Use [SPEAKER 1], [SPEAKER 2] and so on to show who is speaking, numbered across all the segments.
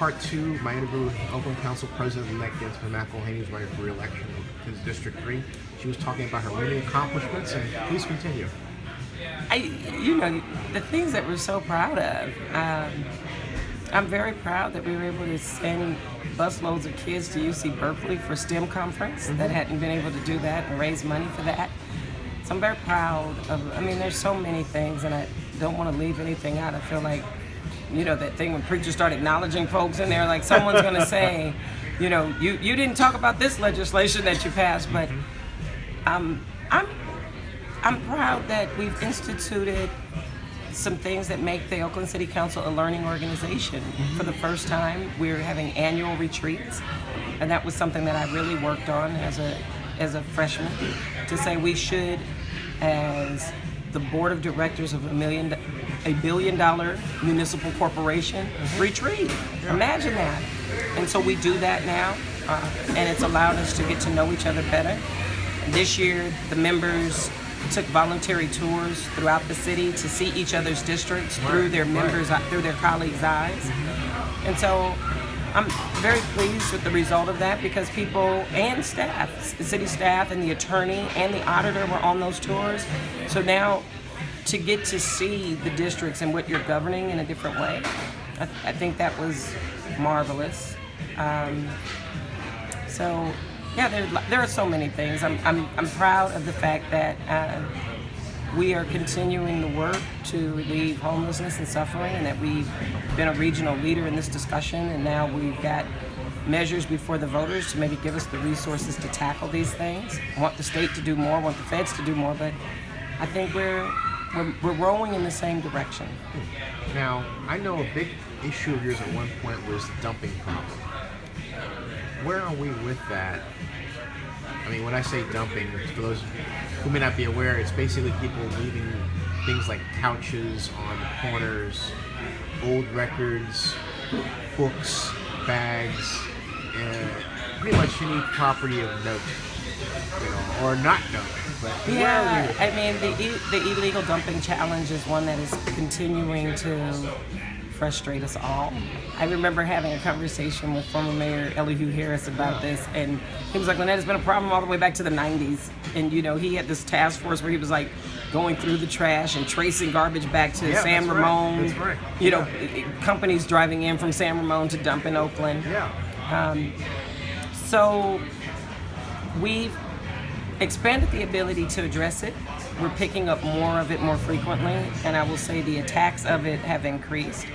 [SPEAKER 1] part 2, my interview with Oakland Council President Lynette Gibson McElhaney, who's running for re-election in District 3. She was talking about her many accomplishments, and please continue.
[SPEAKER 2] The things that we're so proud of. I'm very proud that we were able to send busloads of kids to UC Berkeley for STEM conference that hadn't been able to do that and raise money for that. So I'm very proud of, there's so many things, and I don't want to leave anything out. I feel like, that thing when preachers start acknowledging folks in there, like someone's going to say, you didn't talk about this legislation that you passed, but I'm proud that we've instituted some things that make the Oakland City Council a learning organization. For the first time, we're having annual retreats, and that was something that I really worked on as a freshman, to say we should, as the board of directors of a billion-dollar municipal corporation, retreat. Imagine that. And so we do that now, and it's allowed us to get to know each other better. This year, the members took voluntary tours throughout the city to see each other's districts through their members, through their colleagues' eyes. And so I'm very pleased with the result of that, because people and staff, the city staff and the attorney and the auditor were on those tours. So now to get to see the districts and what you're governing in a different way, I think that was marvelous. There are so many things. I'm proud of the fact that we are continuing the work to relieve homelessness and suffering, and that we've been a regional leader in this discussion, and now we've got measures before the voters to maybe give us the resources to tackle these things. I want the state to do more, I want the feds to do more, but I think we're rowing in the same direction.
[SPEAKER 1] Now, I know a big issue of yours at one point was the dumping problem. Where are we with that? When I say dumping, for those who may not be aware, it's basically people leaving things like couches on the corners, old records, books, bags, and pretty much any property of note, or not note. But
[SPEAKER 2] the illegal dumping challenge is one that is continuing to frustrate us all. I remember having a conversation with former Mayor Elihu Harris about this, and he was like, Lynette, it's been a problem all the way back to the 90s. And he had this task force where he was like going through the trash and tracing garbage back to San Ramon.
[SPEAKER 1] Right. That's right.
[SPEAKER 2] Companies driving in from San Ramon to dump in Oakland. So we've expanded the ability to address it. We're picking up more of it more frequently, and I will say the attacks of it have increased.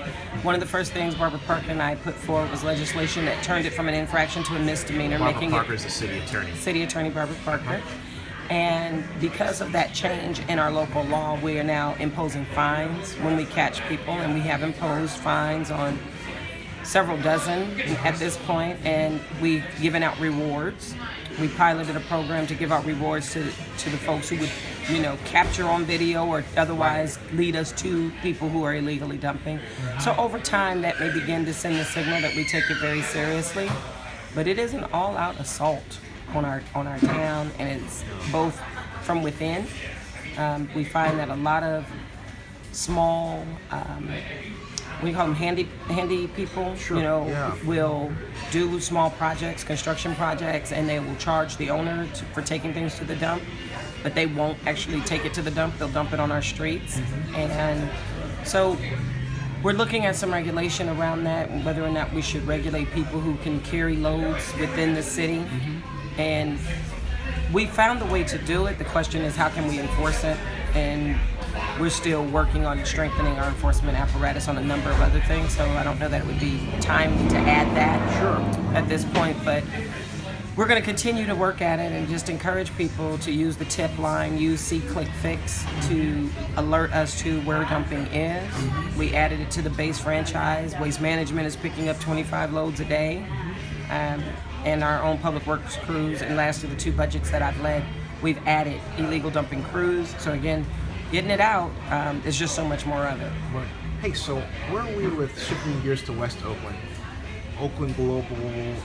[SPEAKER 2] One of the first things Barbara Parker and I put forward was legislation that turned it from an infraction to a misdemeanor.
[SPEAKER 1] Barbara Parker is the city attorney.
[SPEAKER 2] City Attorney Barbara Parker. And because of that change in our local law, we are now imposing fines when we catch people, and we have imposed fines on several dozen at this point, and we've given out rewards. We piloted a program to give out rewards to the folks who would, capture on video or otherwise lead us to people who are illegally dumping. So over time, that may begin to send the signal that we take it very seriously. But it is an all-out assault on our town, and it's both from within. We find that a lot of small, we call them handy people, will do small projects, construction projects, and they will charge the owner for taking things to the dump, but they won't actually take it to the dump. They'll dump it on our streets. And so we're looking at some regulation around that, whether or not we should regulate people who can carry loads within the city. And we found a way to do it. The question is, how can we enforce it? And we're still working on strengthening our enforcement apparatus on a number of other things, so I don't know that it would be timely to add that at this point, but we're going to continue to work at it and just encourage people to use the tip line, use See-Click-Fix to alert us to where dumping is. We added it to the base franchise. Waste Management is picking up 25 loads a day, and our own public works crews, and lastly, the 2 budgets that I've led, we've added illegal dumping crews. So again, getting it out, is just so much more of it.
[SPEAKER 1] Right. Hey, so where are we with shifting gears to West Oakland? Oakland Global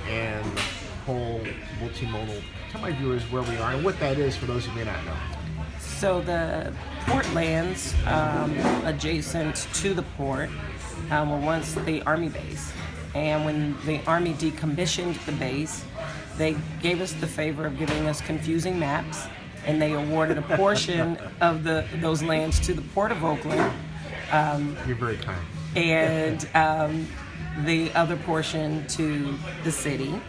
[SPEAKER 1] and the whole multimodal. Tell my viewers where we are and what that is for those who may not know.
[SPEAKER 2] So the port lands adjacent to the port were once the Army base. And when the Army decommissioned the base, they gave us the favor of giving us confusing maps, and they awarded a portion of those lands to the Port of Oakland.
[SPEAKER 1] You're very kind.
[SPEAKER 2] And the other portion to the city.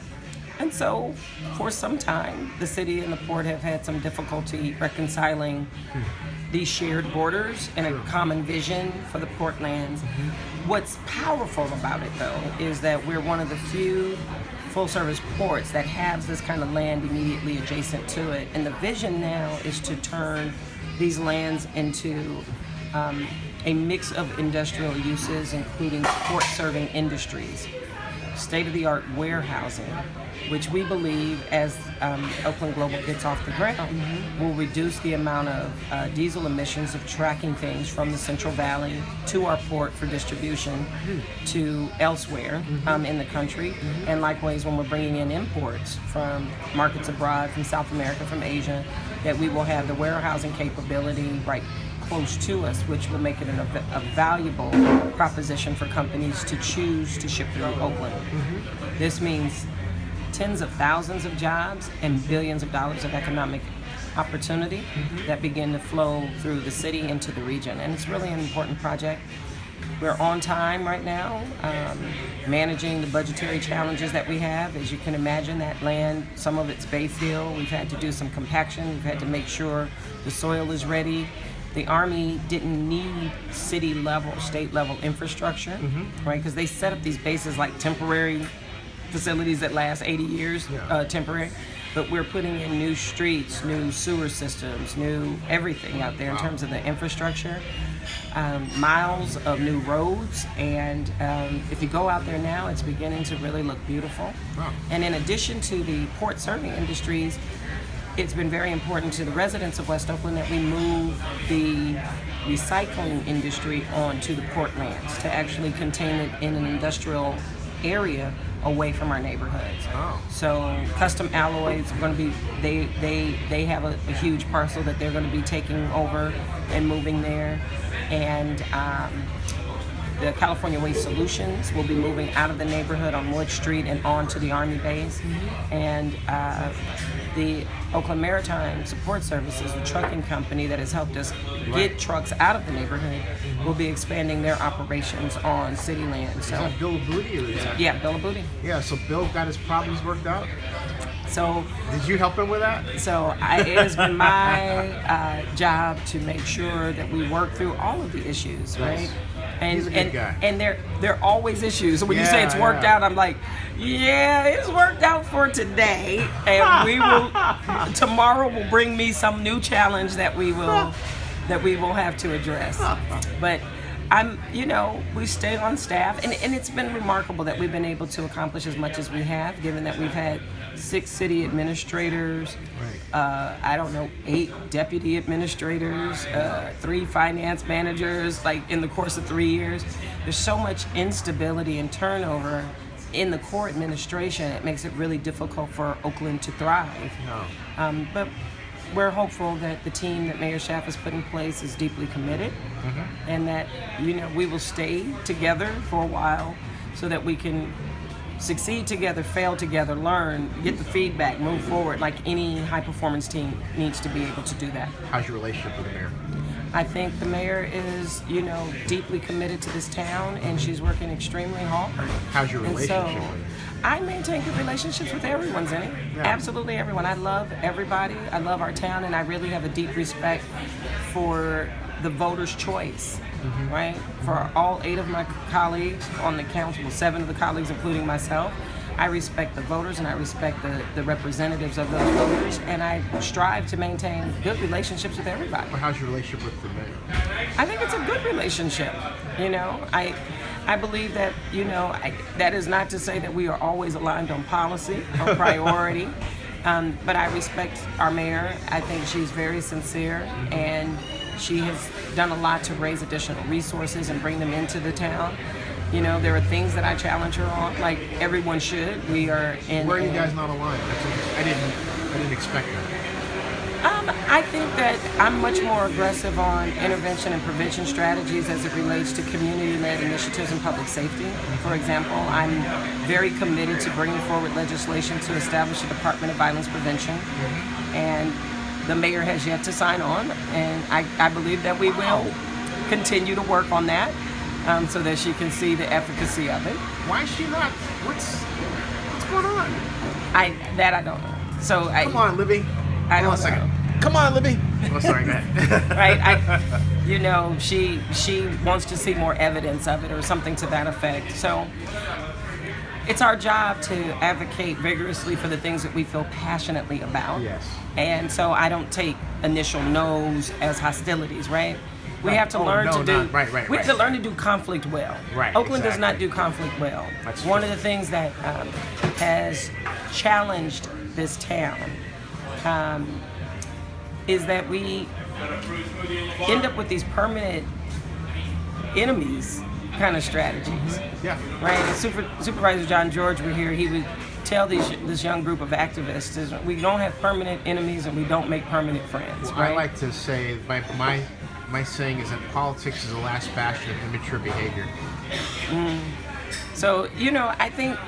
[SPEAKER 2] And so, for some time, the city and the port have had some difficulty reconciling these shared borders and a common vision for the port lands. What's powerful about it, though, is that we're one of the few full-service ports that has this kind of land immediately adjacent to it. And the vision now is to turn these lands into a mix of industrial uses, including port-serving industries, state-of-the-art warehousing, which we believe, as Oakland Global gets off the ground, will reduce the amount of diesel emissions of tracking things from the Central Valley to our port for distribution to elsewhere in the country. And likewise, when we're bringing in imports from markets abroad, from South America, from Asia, that we will have the warehousing capability right close to us, which will make it a valuable proposition for companies to choose to ship through Oakland. This means tens of thousands of jobs and billions of dollars of economic opportunity that begin to flow through the city into the region. And it's really an important project. We're on time right now, managing the budgetary challenges that we have. As you can imagine, that land, some of it's bayfill. We've had to do some compaction. We've had to make sure the soil is ready. The Army didn't need city-level, state-level infrastructure, right? Because they set up these bases like temporary facilities that last 80 years, temporary. But we're putting in new streets, new sewer systems, new everything out there in terms of the infrastructure. Miles of new roads, and if you go out there now, it's beginning to really look beautiful. And in addition to the port serving industries, it's been very important to the residents of West Oakland that we move the recycling industry onto the port lands to actually contain it in an industrial area away from our neighborhoods. So custom alloys are going to be, they have a huge parcel that they're going to be taking over and moving there. And the California Waste Solutions will be moving out of the neighborhood on Wood Street and onto the Army base. And the Oakland Maritime Support Services, the trucking company that has helped us get trucks out of the neighborhood, will be expanding their operations on city land. So,
[SPEAKER 1] is that Bill Booty? Or is that...
[SPEAKER 2] Yeah, Bill Booty.
[SPEAKER 1] Yeah, so Bill got his problems worked out?
[SPEAKER 2] So,
[SPEAKER 1] did you help him with that?
[SPEAKER 2] So it has been my job to make sure that we work through all of the issues, right? And,
[SPEAKER 1] he's a good guy.
[SPEAKER 2] And there are always issues. So when you say it's worked out, I'm like, yeah, it's worked out for today. And we will tomorrow will bring me some new challenge that we will have to address. But we stay on staff, and it's been remarkable that we've been able to accomplish as much as we have, given that we've had 6 city administrators, 8 deputy administrators, 3 finance managers, like in the course of 3 years. There's so much instability and turnover in the core administration, it makes it really difficult for Oakland to thrive. But we're hopeful that the team that Mayor Schaaf has put in place is deeply committed, and that we will stay together for a while so that we can succeed together, fail together, learn, get the feedback, move forward, like any high-performance team needs to be able to do that.
[SPEAKER 1] How's your relationship with the mayor?
[SPEAKER 2] I think the mayor is, deeply committed to this town, and she's working extremely hard.
[SPEAKER 1] How's your relationship with her?
[SPEAKER 2] I maintain good relationships with everyone, Zenny. Yeah. Absolutely everyone. I love everybody. I love our town, and I really have a deep respect for the voters' choice, right? For all 8 of my colleagues on the council, 7 of the colleagues, including myself, I respect the voters and I respect the representatives of those voters, and I strive to maintain good relationships with everybody.
[SPEAKER 1] Well, how's your relationship with the mayor?
[SPEAKER 2] I think it's a good relationship. I believe that, that is not to say that we are always aligned on policy or priority, but I respect our mayor. I think she's very sincere, and she has done a lot to raise additional resources and bring them into the town. There are things that I challenge her on, like everyone should. We are in.
[SPEAKER 1] Where are you guys not aligned? I didn't expect that.
[SPEAKER 2] I think that I'm much more aggressive on intervention and prevention strategies as it relates to community-led initiatives in public safety. For example, I'm very committed to bringing forward legislation to establish a Department of Violence Prevention, and the mayor has yet to sign on, and I believe that we will continue to work on that so that she can see the efficacy of it.
[SPEAKER 1] Why is she not? What's going on?
[SPEAKER 2] I don't know. So
[SPEAKER 1] Come on, Libby.
[SPEAKER 2] I
[SPEAKER 1] Hold on
[SPEAKER 2] don't
[SPEAKER 1] a second.
[SPEAKER 2] know.
[SPEAKER 1] Come on, Libby. Oh, sorry, go ahead.
[SPEAKER 2] Right, she wants to see more evidence of it or something to that effect. So it's our job to advocate vigorously for the things that we feel passionately about.
[SPEAKER 1] Yes.
[SPEAKER 2] And so I don't take initial no's as hostilities, right? We have to learn to do. We have to learn to do conflict well.
[SPEAKER 1] Right.
[SPEAKER 2] Oakland does not do conflict well.
[SPEAKER 1] That's
[SPEAKER 2] one
[SPEAKER 1] true.
[SPEAKER 2] of the things that has challenged this town is that we end up with these permanent enemies kind of strategies.
[SPEAKER 1] Yeah.
[SPEAKER 2] Right? If Supervisor John George were here, he would tell this young group of activists is we don't have permanent enemies and we don't make permanent friends.
[SPEAKER 1] Well,
[SPEAKER 2] right?
[SPEAKER 1] I like to say my saying is that politics is the last bastion of immature behavior.
[SPEAKER 2] So, I think,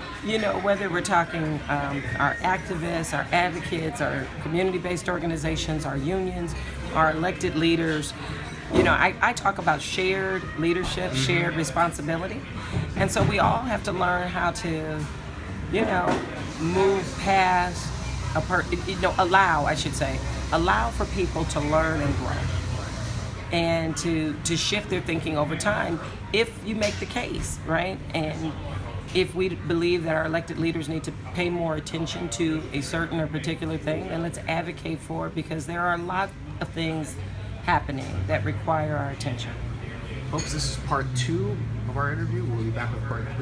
[SPEAKER 2] whether we're talking our activists, our advocates, our community-based organizations, our unions, our elected leaders, I talk about shared leadership, shared responsibility. And so we all have to learn how to, move past, allow for people to learn and grow. And to shift their thinking over time if you make the case, right? And if we believe that our elected leaders need to pay more attention to a certain or particular thing, then let's advocate for it, because there are a lot of things happening that require our attention.
[SPEAKER 1] Folks, this is part 2 of our interview. We'll be back with part 3.